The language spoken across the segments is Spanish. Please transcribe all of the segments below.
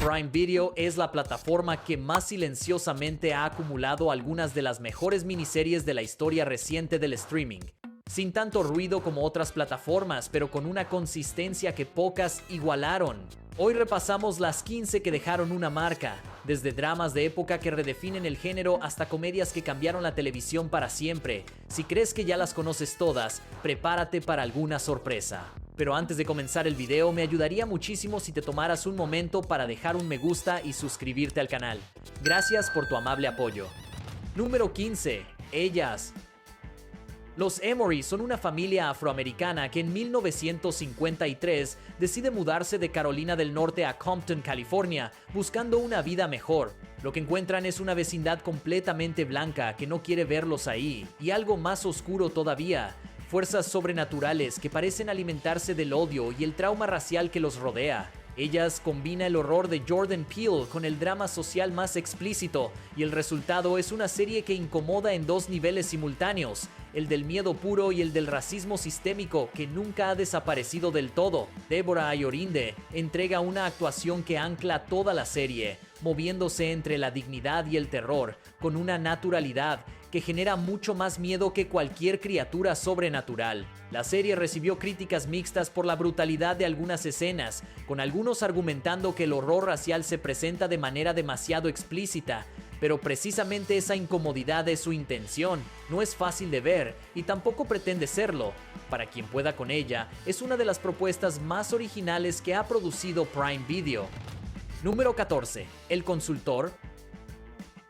Prime Video es la plataforma que más silenciosamente ha acumulado algunas de las mejores miniseries de la historia reciente del streaming. Sin tanto ruido como otras plataformas, pero con una consistencia que pocas igualaron. Hoy repasamos las 15 que dejaron una marca, desde dramas de época que redefinen el género hasta comedias que cambiaron la televisión para siempre. Si crees que ya las conoces todas, prepárate para alguna sorpresa. Pero antes de comenzar el video, me ayudaría muchísimo si te tomaras un momento para dejar un me gusta y suscribirte al canal. Gracias por tu amable apoyo. Número 15. Ellas. Los Emory son una familia afroamericana que en 1953 decide mudarse de Carolina del Norte a Compton, California, buscando una vida mejor. Lo que encuentran es una vecindad completamente blanca que no quiere verlos ahí, y algo más oscuro todavía: fuerzas sobrenaturales que parecen alimentarse del odio y el trauma racial que los rodea. Ellas combina el horror de Jordan Peele con el drama social más explícito, y el resultado es una serie que incomoda en dos niveles simultáneos: el del miedo puro y el del racismo sistémico que nunca ha desaparecido del todo. Deborah Ayorinde entrega una actuación que ancla toda la serie, moviéndose entre la dignidad y el terror, con una naturalidad que genera mucho más miedo que cualquier criatura sobrenatural. La serie recibió críticas mixtas por la brutalidad de algunas escenas, con algunos argumentando que el horror racial se presenta de manera demasiado explícita, pero precisamente esa incomodidad es su intención. No es fácil de ver y tampoco pretende serlo. Para quien pueda con ella, es una de las propuestas más originales que ha producido Prime Video. Número 14. El consultor.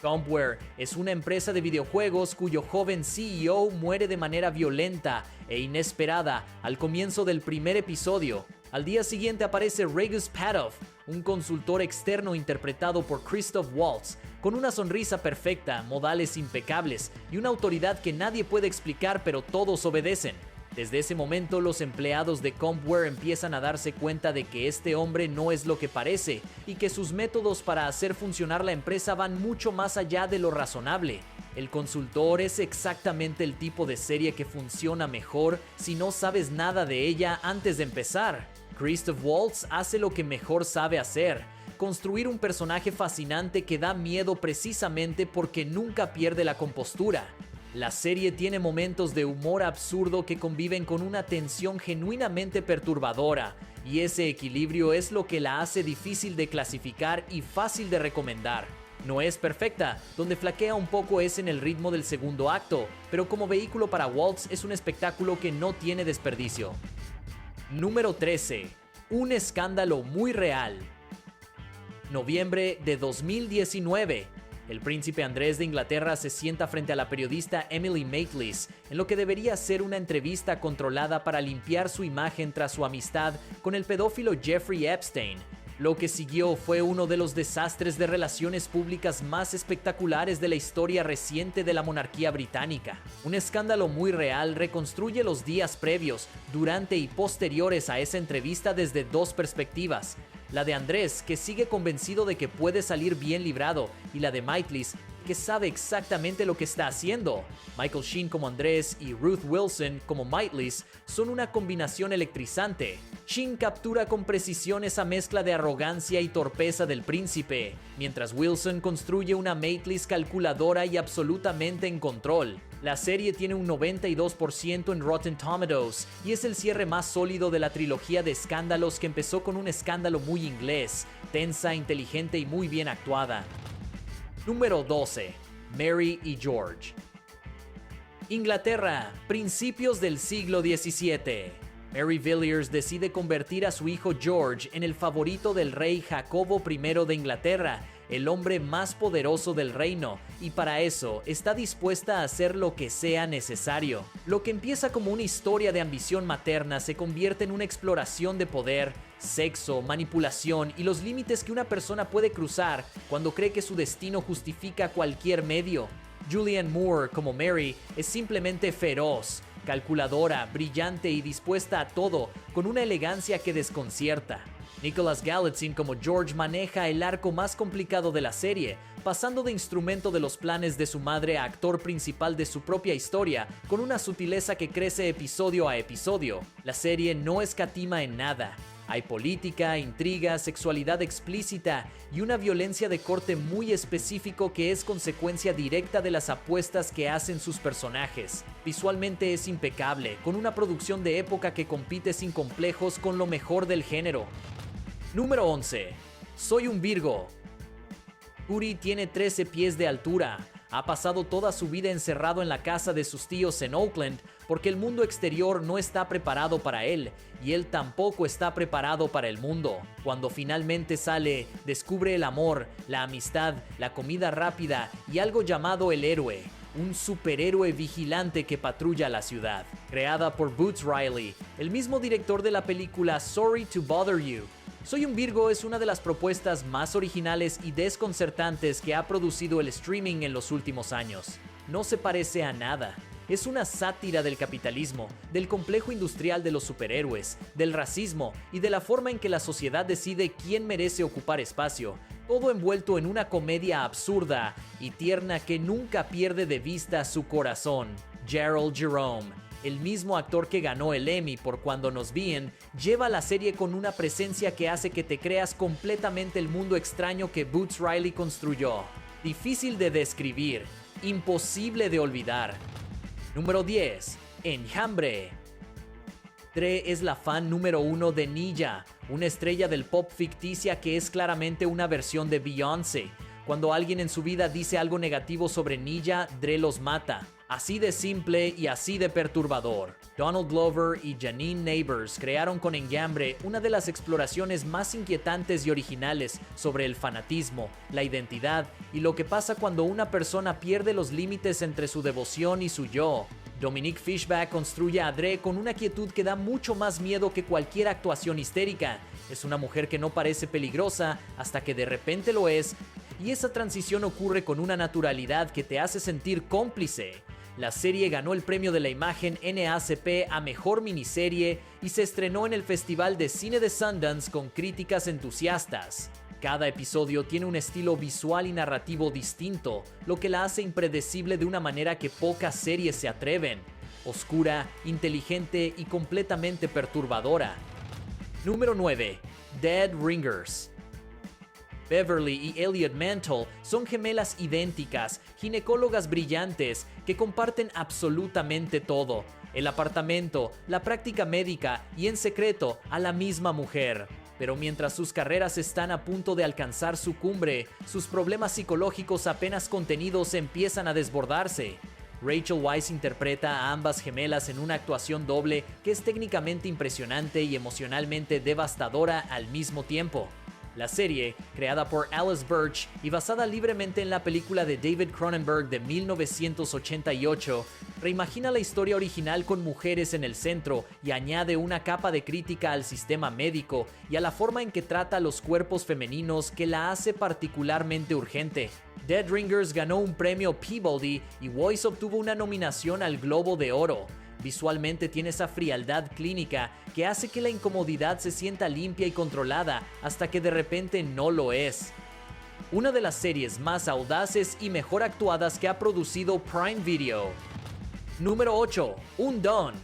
Compware es una empresa de videojuegos cuyo joven CEO muere de manera violenta e inesperada al comienzo del primer episodio. Al día siguiente aparece Regis Padov, un consultor externo interpretado por Christoph Waltz, con una sonrisa perfecta, modales impecables y una autoridad que nadie puede explicar, pero todos obedecen. Desde ese momento, los empleados de Compware empiezan a darse cuenta de que este hombre no es lo que parece y que sus métodos para hacer funcionar la empresa van mucho más allá de lo razonable. El consultor es exactamente el tipo de serie que funciona mejor si no sabes nada de ella antes de empezar. Christoph Waltz hace lo que mejor sabe hacer: construir un personaje fascinante que da miedo precisamente porque nunca pierde la compostura. La serie tiene momentos de humor absurdo que conviven con una tensión genuinamente perturbadora, y ese equilibrio es lo que la hace difícil de clasificar y fácil de recomendar. No es perfecta, donde flaquea un poco es en el ritmo del segundo acto, pero como vehículo para Waltz es un espectáculo que no tiene desperdicio. Número 13. Un escándalo muy real. Noviembre de 2019. El príncipe Andrés de Inglaterra se sienta frente a la periodista Emily Maitlis en lo que debería ser una entrevista controlada para limpiar su imagen tras su amistad con el pedófilo Jeffrey Epstein. Lo que siguió fue uno de los desastres de relaciones públicas más espectaculares de la historia reciente de la monarquía británica. Un escándalo muy real reconstruye los días previos, durante y posteriores a esa entrevista desde dos perspectivas: la de Andrés, que sigue convencido de que puede salir bien librado, y la de Maitlis, que sabe exactamente lo que está haciendo. Michael Sheen como Andrés y Ruth Wilson como Maitlis son una combinación electrizante. Sheen captura con precisión esa mezcla de arrogancia y torpeza del príncipe, mientras Wilson construye una Maitlis calculadora y absolutamente en control. La serie tiene un 92% en Rotten Tomatoes y es el cierre más sólido de la trilogía de escándalos que empezó con un escándalo muy inglés, tensa, inteligente y muy bien actuada. Número 12. Mary y George. Inglaterra, principios del siglo XVII. Mary Villiers decide convertir a su hijo George en el favorito del rey Jacobo I de Inglaterra, el hombre más poderoso del reino, y para eso está dispuesta a hacer lo que sea necesario. Lo que empieza como una historia de ambición materna se convierte en una exploración de poder, sexo, manipulación y los límites que una persona puede cruzar cuando cree que su destino justifica cualquier medio. Julianne Moore como Mary es simplemente feroz, calculadora, brillante y dispuesta a todo, con una elegancia que desconcierta. Nicholas Galitzine como George maneja el arco más complicado de la serie, pasando de instrumento de los planes de su madre a actor principal de su propia historia, con una sutileza que crece episodio a episodio. La serie no escatima en nada. Hay política, intriga, sexualidad explícita y una violencia de corte muy específico que es consecuencia directa de las apuestas que hacen sus personajes. Visualmente es impecable, con una producción de época que compite sin complejos con lo mejor del género. Número 11. Soy un Virgo. Uri tiene 13 pies de altura. Ha pasado toda su vida encerrado en la casa de sus tíos en Oakland porque el mundo exterior no está preparado para él y él tampoco está preparado para el mundo. Cuando finalmente sale, descubre el amor, la amistad, la comida rápida y algo llamado el héroe, un superhéroe vigilante que patrulla la ciudad. Creada por Boots Riley, el mismo director de la película Sorry to Bother You. Soy un Virgo es una de las propuestas más originales y desconcertantes que ha producido el streaming en los últimos años. No se parece a nada. Es una sátira del capitalismo, del complejo industrial de los superhéroes, del racismo y de la forma en que la sociedad decide quién merece ocupar espacio, todo envuelto en una comedia absurda y tierna que nunca pierde de vista su corazón. Gerald Jerome, el mismo actor que ganó el Emmy por Cuando nos vien, lleva la serie con una presencia que hace que te creas completamente el mundo extraño que Boots Riley construyó. Difícil de describir, imposible de olvidar. Número 10. Enjambre. Dre es la fan número 1 de Nia, una estrella del pop ficticia que es claramente una versión de Beyoncé. Cuando alguien en su vida dice algo negativo sobre Nia, Dre los mata. Así de simple y así de perturbador. Donald Glover y Janine Neighbors crearon con Enjambre una de las exploraciones más inquietantes y originales sobre el fanatismo, la identidad y lo que pasa cuando una persona pierde los límites entre su devoción y su yo. Dominique Fishback construye a Dre con una quietud que da mucho más miedo que cualquier actuación histérica. Es una mujer que no parece peligrosa hasta que de repente lo es, y esa transición ocurre con una naturalidad que te hace sentir cómplice. La serie ganó el premio de la imagen NAACP a Mejor Miniserie y se estrenó en el Festival de Cine de Sundance con críticas entusiastas. Cada episodio tiene un estilo visual y narrativo distinto, lo que la hace impredecible de una manera que pocas series se atreven. Oscura, inteligente y completamente perturbadora. Número 9. Dead Ringers. Beverly y Elliot Mantle son gemelas idénticas, ginecólogas brillantes, que comparten absolutamente todo: el apartamento, la práctica médica y, en secreto, a la misma mujer. Pero mientras sus carreras están a punto de alcanzar su cumbre, sus problemas psicológicos apenas contenidos empiezan a desbordarse. Rachel Weisz interpreta a ambas gemelas en una actuación doble que es técnicamente impresionante y emocionalmente devastadora al mismo tiempo. La serie, creada por Alice Birch y basada libremente en la película de David Cronenberg de 1988, reimagina la historia original con mujeres en el centro y añade una capa de crítica al sistema médico y a la forma en que trata los cuerpos femeninos que la hace particularmente urgente. Dead Ringers ganó un premio Peabody y Weisz obtuvo una nominación al Globo de Oro. Visualmente tiene esa frialdad clínica que hace que la incomodidad se sienta limpia y controlada hasta que de repente no lo es. Una de las series más audaces y mejor actuadas que ha producido Prime Video. Número 8. Un Don.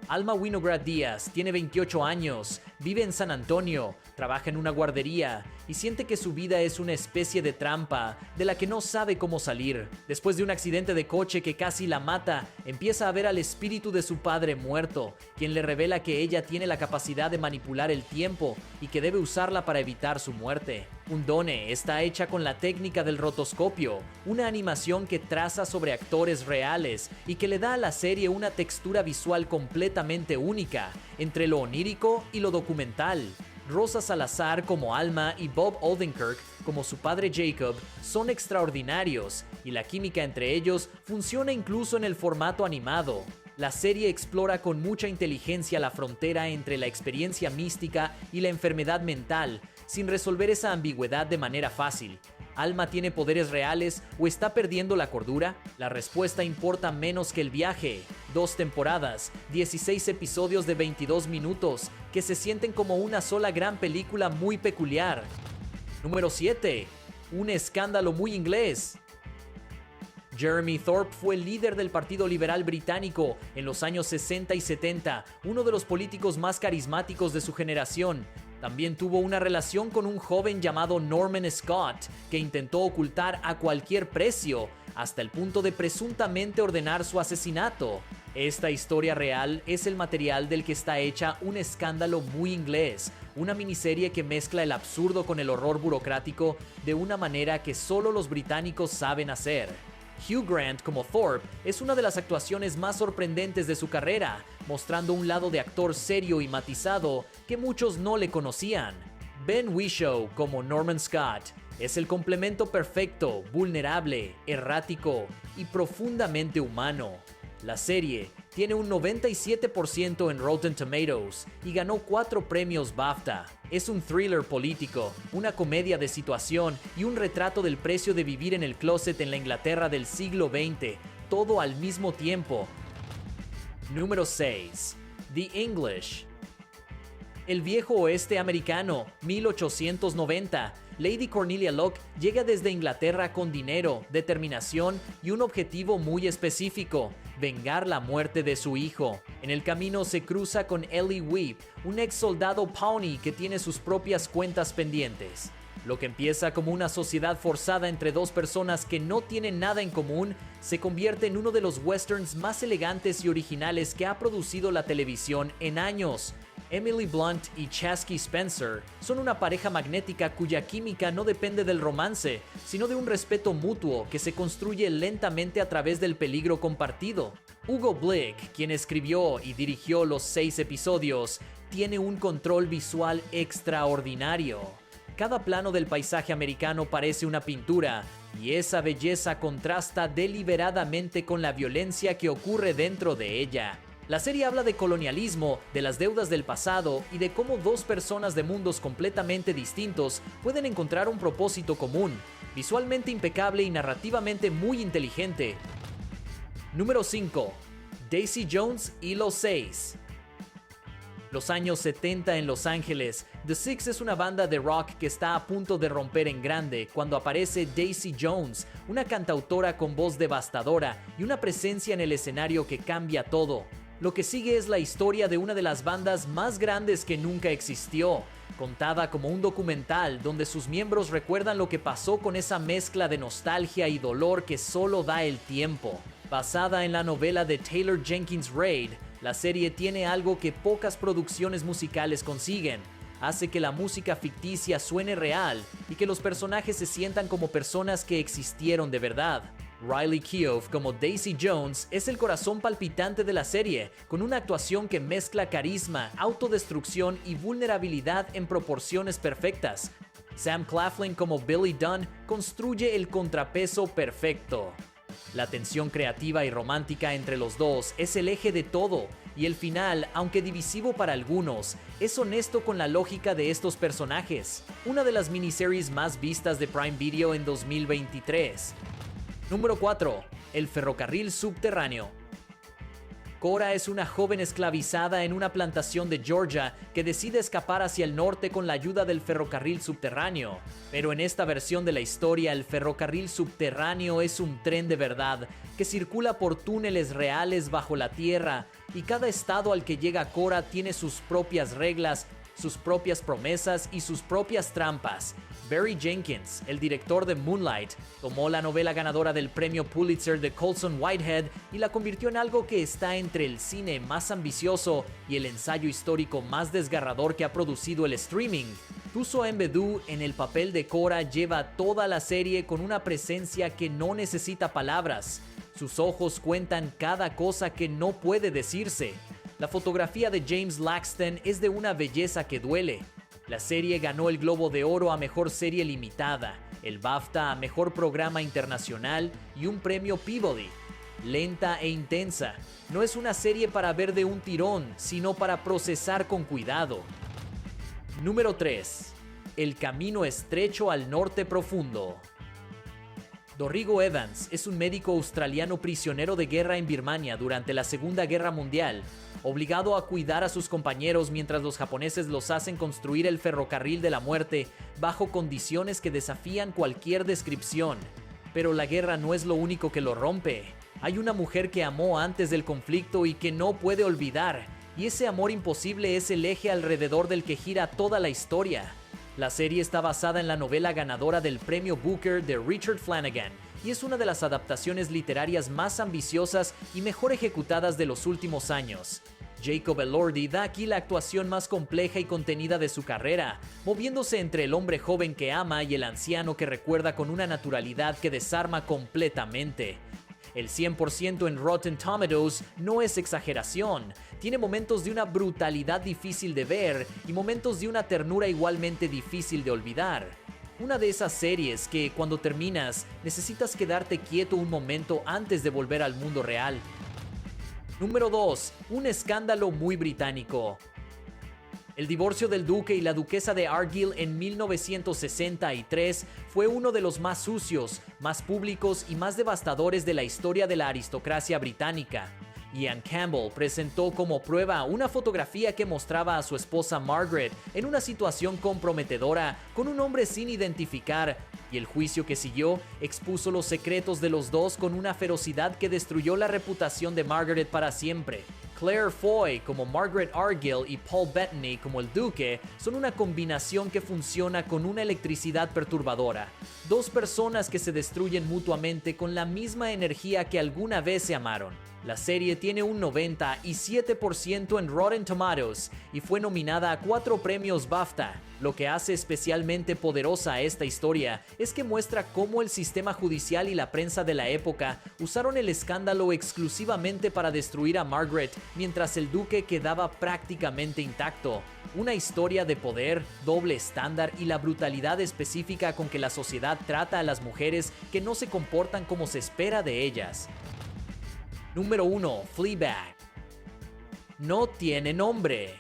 Alma Winograd Díaz tiene 28 años, vive en San Antonio, trabaja en una guardería y siente que su vida es una especie de trampa de la que no sabe cómo salir. Después de un accidente de coche que casi la mata, empieza a ver al espíritu de su padre muerto, quien le revela que ella tiene la capacidad de manipular el tiempo y que debe usarla para evitar su muerte. Undone está hecha con la técnica del rotoscopio, una animación que traza sobre actores reales y que le da a la serie una textura visual completamente única, entre lo onírico y lo documental. Rosa Salazar como Alma y Bob Odenkirk como su padre Jacob son extraordinarios y la química entre ellos funciona incluso en el formato animado. La serie explora con mucha inteligencia la frontera entre la experiencia mística y la enfermedad mental, sin resolver esa ambigüedad de manera fácil. ¿Alma tiene poderes reales o está perdiendo la cordura? La respuesta importa menos que el viaje. 2 temporadas, 16 episodios de 22 minutos, que se sienten como una sola gran película muy peculiar. Número 7. Un escándalo muy inglés. Jeremy Thorpe fue líder del Partido Liberal Británico en los años 60 y 70, uno de los políticos más carismáticos de su generación. También tuvo una relación con un joven llamado Norman Scott, que intentó ocultar a cualquier precio, hasta el punto de presuntamente ordenar su asesinato. Esta historia real es el material del que está hecha Un escándalo muy inglés, una miniserie que mezcla el absurdo con el horror burocrático de una manera que solo los británicos saben hacer. Hugh Grant como Thorpe es una de las actuaciones más sorprendentes de su carrera, mostrando un lado de actor serio y matizado que muchos no le conocían. Ben Whishaw como Norman Scott es el complemento perfecto, vulnerable, errático y profundamente humano. La serie tiene un 97% en Rotten Tomatoes y ganó 4 premios BAFTA. Es un thriller político, una comedia de situación y un retrato del precio de vivir en el closet en la Inglaterra del siglo XX, todo al mismo tiempo. Número 6. The English. El viejo oeste americano, 1890. Lady Cornelia Locke llega desde Inglaterra con dinero, determinación y un objetivo muy específico: vengar la muerte de su hijo. En el camino se cruza con Ellie Weep, un ex soldado Pawnee que tiene sus propias cuentas pendientes. Lo que empieza como una sociedad forzada entre dos personas que no tienen nada en común, se convierte en uno de los westerns más elegantes y originales que ha producido la televisión en años. Emily Blunt y Chasky Spencer son una pareja magnética cuya química no depende del romance, sino de un respeto mutuo que se construye lentamente a través del peligro compartido. Hugo Blick, quien escribió y dirigió los 6 episodios, tiene un control visual extraordinario. Cada plano del paisaje americano parece una pintura, y esa belleza contrasta deliberadamente con la violencia que ocurre dentro de ella. La serie habla de colonialismo, de las deudas del pasado y de cómo dos personas de mundos completamente distintos pueden encontrar un propósito común. Visualmente impecable y narrativamente muy inteligente. Número 5. Daisy Jones y los 6. Los años 70 en Los Ángeles. The Six es una banda de rock que está a punto de romper en grande cuando aparece Daisy Jones, una cantautora con voz devastadora y una presencia en el escenario que cambia todo. Lo que sigue es la historia de una de las bandas más grandes que nunca existió, contada como un documental donde sus miembros recuerdan lo que pasó con esa mezcla de nostalgia y dolor que solo da el tiempo. Basada en la novela de Taylor Jenkins Reid, la serie tiene algo que pocas producciones musicales consiguen: hace que la música ficticia suene real y que los personajes se sientan como personas que existieron de verdad. Riley Keough como Daisy Jones es el corazón palpitante de la serie, con una actuación que mezcla carisma, autodestrucción y vulnerabilidad en proporciones perfectas. Sam Claflin como Billy Dunn construye el contrapeso perfecto. La tensión creativa y romántica entre los dos es el eje de todo, y el final, aunque divisivo para algunos, es honesto con la lógica de estos personajes. Una de las miniseries más vistas de Prime Video en 2023. Número 4. El ferrocarril subterráneo. Cora es una joven esclavizada en una plantación de Georgia que decide escapar hacia el norte con la ayuda del ferrocarril subterráneo. Pero en esta versión de la historia, el ferrocarril subterráneo es un tren de verdad que circula por túneles reales bajo la tierra, y cada estado al que llega Cora tiene sus propias reglas, sus propias promesas y sus propias trampas. Barry Jenkins, el director de Moonlight, tomó la novela ganadora del premio Pulitzer de Colson Whitehead y la convirtió en algo que está entre el cine más ambicioso y el ensayo histórico más desgarrador que ha producido el streaming. Thuso Mbedu en el papel de Cora lleva toda la serie con una presencia que no necesita palabras. Sus ojos cuentan cada cosa que no puede decirse. La fotografía de James Laxton es de una belleza que duele. La serie ganó el Globo de Oro a Mejor Serie Limitada, el BAFTA a Mejor Programa Internacional y un premio Peabody. Lenta e intensa, no es una serie para ver de un tirón, sino para procesar con cuidado. Número 3. El camino estrecho al norte profundo. Dorrigo Evans es un médico australiano prisionero de guerra en Birmania durante la Segunda Guerra Mundial, obligado a cuidar a sus compañeros mientras los japoneses los hacen construir el ferrocarril de la muerte bajo condiciones que desafían cualquier descripción. Pero la guerra no es lo único que lo rompe. Hay una mujer que amó antes del conflicto y que no puede olvidar, y ese amor imposible es el eje alrededor del que gira toda la historia. La serie está basada en la novela ganadora del premio Booker de Richard Flanagan, y es una de las adaptaciones literarias más ambiciosas y mejor ejecutadas de los últimos años. Jacob Elordi da aquí la actuación más compleja y contenida de su carrera, moviéndose entre el hombre joven que ama y el anciano que recuerda con una naturalidad que desarma completamente. El 100% en Rotten Tomatoes no es exageración, tiene momentos de una brutalidad difícil de ver y momentos de una ternura igualmente difícil de olvidar. Una de esas series que, cuando terminas, necesitas quedarte quieto un momento antes de volver al mundo real. Número 2. Un escándalo muy británico. El divorcio del duque y la duquesa de Argyll en 1963 fue uno de los más sucios, más públicos y más devastadores de la historia de la aristocracia británica. Ian Campbell presentó como prueba una fotografía que mostraba a su esposa Margaret en una situación comprometedora con un hombre sin identificar, y el juicio que siguió expuso los secretos de los dos con una ferocidad que destruyó la reputación de Margaret para siempre. Claire Foy como Margaret Argyll y Paul Bettany como el duque son una combinación que funciona con una electricidad perturbadora. Dos personas que se destruyen mutuamente con la misma energía que alguna vez se amaron. La serie tiene un 97% en Rotten Tomatoes y fue nominada a 4 premios BAFTA. Lo que hace especialmente poderosa a esta historia es que muestra cómo el sistema judicial y la prensa de la época usaron el escándalo exclusivamente para destruir a Margaret mientras el duque quedaba prácticamente intacto. Una historia de poder, doble estándar y la brutalidad específica con que la sociedad trata a las mujeres que no se comportan como se espera de ellas. Número 1. Fleabag. No tiene nombre.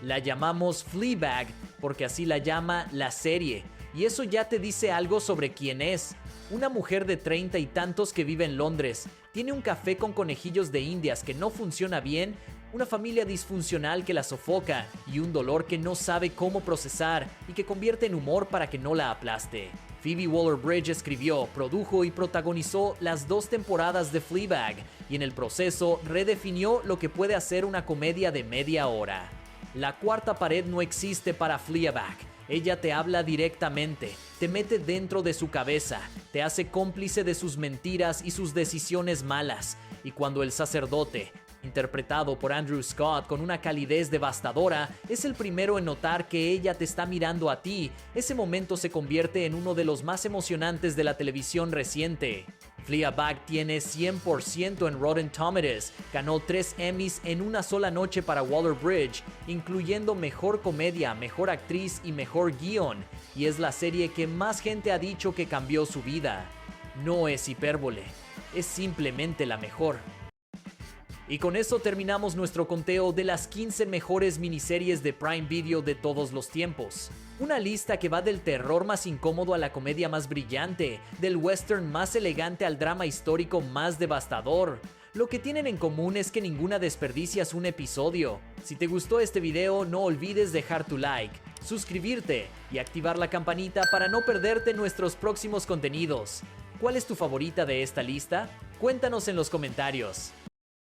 La llamamos Fleabag porque así la llama la serie, y eso ya te dice algo sobre quién es. Una mujer de 30 y tantos que vive en Londres, tiene un café con conejillos de indias que no funciona bien, una familia disfuncional que la sofoca y un dolor que no sabe cómo procesar y que convierte en humor para que no la aplaste. Phoebe Waller-Bridge escribió, produjo y protagonizó las 2 temporadas de Fleabag y en el proceso redefinió lo que puede hacer una comedia de media hora. La cuarta pared no existe para Fleabag. Ella te habla directamente, te mete dentro de su cabeza, te hace cómplice de sus mentiras y sus decisiones malas. Y cuando el sacerdote, interpretado por Andrew Scott con una calidez devastadora, es el primero en notar que ella te está mirando a ti, ese momento se convierte en uno de los más emocionantes de la televisión reciente. Fleabag tiene 100% en Rotten Tomatoes, ganó 3 Emmys en una sola noche para Waller-Bridge, incluyendo Mejor Comedia, Mejor Actriz y Mejor Guión, y es la serie que más gente ha dicho que cambió su vida. No es hipérbole, es simplemente la mejor. Y con eso terminamos nuestro conteo de las 15 mejores miniseries de Prime Video de todos los tiempos. Una lista que va del terror más incómodo a la comedia más brillante, del western más elegante al drama histórico más devastador. Lo que tienen en común es que ninguna desperdicias un episodio. Si te gustó este video, no olvides dejar tu like, suscribirte y activar la campanita para no perderte nuestros próximos contenidos. ¿Cuál es tu favorita de esta lista? Cuéntanos en los comentarios.